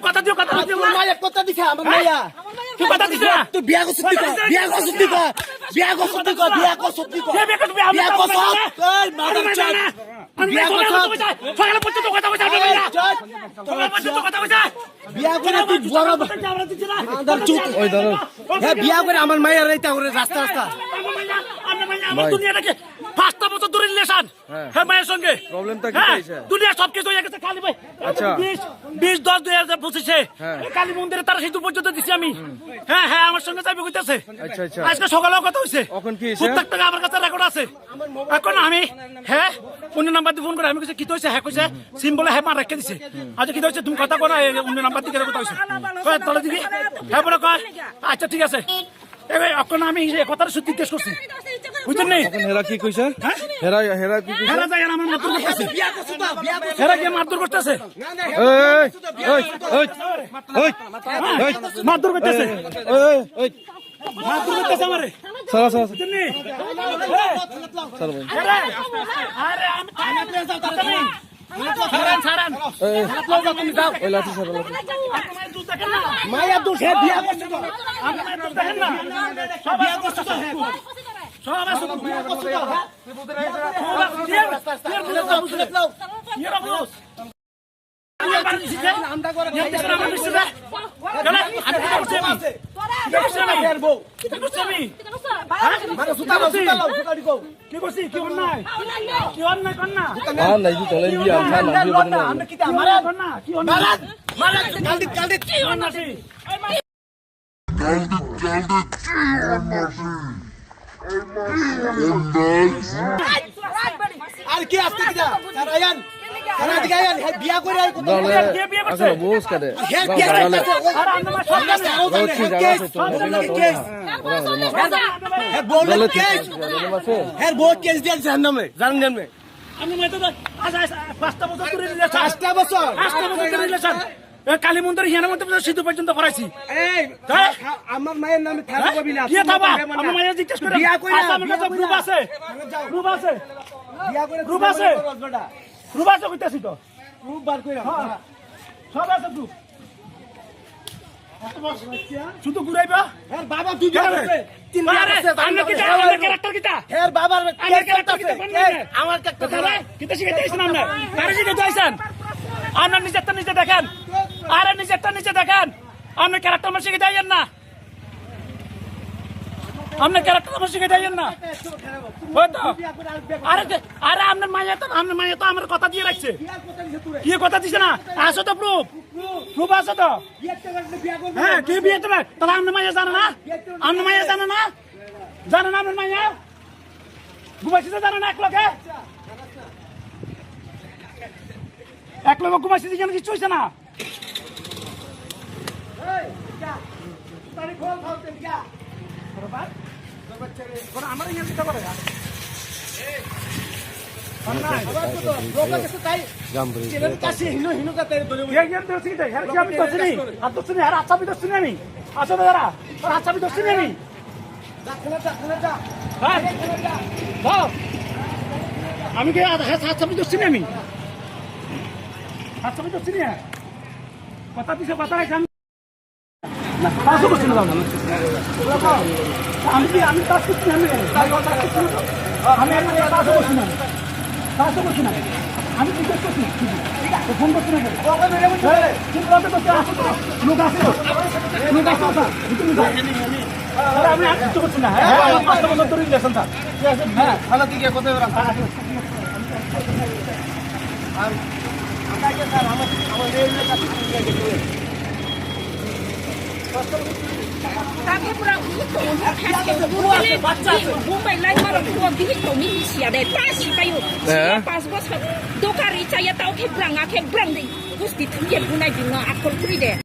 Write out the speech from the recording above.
কথা দিও কথা দিও মায়ের কথা দিছে আমার মাইয়া তুই কথা দিছ না তুই বিয়া করছিস বিয়া করছিস বিয়া করছিস বিয়া করছিস বিয়া করছিস এই মাদার চাল বিয়া করছিস সকালে পর্যন্ত কথা কইছ না সকালে পর্যন্ত কথা কইছ বিয়া করে তুই বড় আমরা দিছ না মাদার চুত ওই ধরো হ্যাঁ বিয়া করে আমার মাইয়া রাইতা করে রাস্তা রাস্তা আমার মাইয়া আমার দুনিয়াটাকে 5টা বছর ধরে রিলেশন হ্যাঁ মায়ের সঙ্গে প্রবলেমটা কি হইছে দুনিয়া সবকিছু হয়ে গেছে খালি ভাই আচ্ছা 20-10-2025 কালী মন্দিরে তারা সিঁদুর পর্যন্ত দিছি আমি হ্যাঁ হ্যাঁ আমার সঙ্গে যাইবে কইতাছে আচ্ছা আচ্ছা আজকে সকালেও কথা হইছে এখন কি হইছে প্রত্যেকটা আমার কাছে রেকর্ড আছে এখন আমি হ্যাঁ অন্য নাম্বার দিয়ে ফোন করে আমি কইছে কি হইছে হ্যাঁ কইছে সিম বলে হ্যাঁ মা রেখে দিছে আজ কি হইছে তুমি কথা কও না অন্য নাম্বার দিয়ে কথা হইছে কয় তলে দিবি হ্যাঁ বলে কয় আচ্ছা ঠিক আছে এখন আমি এই কথাটা সত্যি জিজ্ঞেস করছি বুঝছেন নি এখন হেরা কি কইছে হেরা হেরা কি কইছে হেরা যায় আমার মারধর করতেছে হেরা কি মারধর করতেছে এই এই এই এই মারধর করতেছে এই এই মারধর করতেছে আমারে সারা সারা বুঝছেন নি সারা ভাই আরে আমি থানা প্লেস যাও তাড়াতাড়ি ছাড়ান তুমি যাও ওই লাঠি সারা লাঠি মায়া দোষ হে বিয়া করছে তো আমি দোষ দেখেন না সব বিয়া করছে তো সব আছে বিয়া করছে তো কি করছি কি অন্যায় কি অন্যায় কর না আর নাই কি তলে দিয়ে আনছা না দিয়ে বলেন আমরা কি আমারে কর না কি অন্যায় মারান কালদি কি অন্যায় আর কি আজকে কি আয়ান সারা দিকে আয়ান হে বিয়া করে আর কত বিয়া করছে আচ্ছা বস করে হে বিয়া করছে আর আমরা হে বল কেস হে বল কেস দিল জাননামে জানেন আমি মেতো আজ 5টা বছর ধরে রিলেশন 5টা বছর ধরে রিলেশন কালী মন্দির হিয়ানা মন্দির সিধু পর্যন্ত করাইছি এই আমার মায়ের নামে থানা কবি না কি থাবা আমার মায়ের জিজ্ঞেস করে বিয়া কইরা আমার কাছে প্রুফ আছে প্রুফ আছে বিয়া করে প্রুফ আছে প্রুফ আছে কইতাছি তো প্রুফ বার কইরা সব আছে প্রুফ শুধু ঘুরাইবা এর বাবা দুই জন আছে তিন জন আছে আমরা কি আমাদের ক্যারেক্টার কিটা এর বাবার ক্যারেক্টার কিটা আমার ক্যারেক্টার কিটা শিখাইতেছেন আমরা কারে শিখাইতেছেন আমরা নিজেরটা নিজে দেখেন আরে নিজেরটা নিজে দেখেন আপনি ক্যারেক্টার আমার শিখে দেন না আপনি ক্যারেক্টার আমার শিখে দেন না আরে আরে আপনার মাইয়া তো আমার কথা দিয়ে রাখছে কি কথা দিছে না আসো তো প্রুফ প্রুফ আছে তো হ্যাঁ কি বিয়ে তো তাহলে আপনার মাইয়া জানে না আপনার মাইয়া জানে না আপনার মাইয়া ঘুমাইছে জানে না এক লোক ঘুমাইছে যেন কিছু হয়েছে না আমার আমি কি আচ্ছাবি দোষী আমি আচ্ছাবি দোষী কথা দিছে কথা আমি আমি কাজ করছি আমি জিজ্ঞেস করছি ফোন করছি না লোক আছে আমি আসতে করছি না হ্যাঁ 5টা বছর ধরে রিলেশন স্যার ঠিক আছে হ্যাঁ ভালো দিকে কথা তাকে পুরা Mumbai lain malam dua bilik tau mini sia deh pasi kayu sia pas bos dokar icaya tau ke brang deh Gusti tuh dia punai bunga akol free deh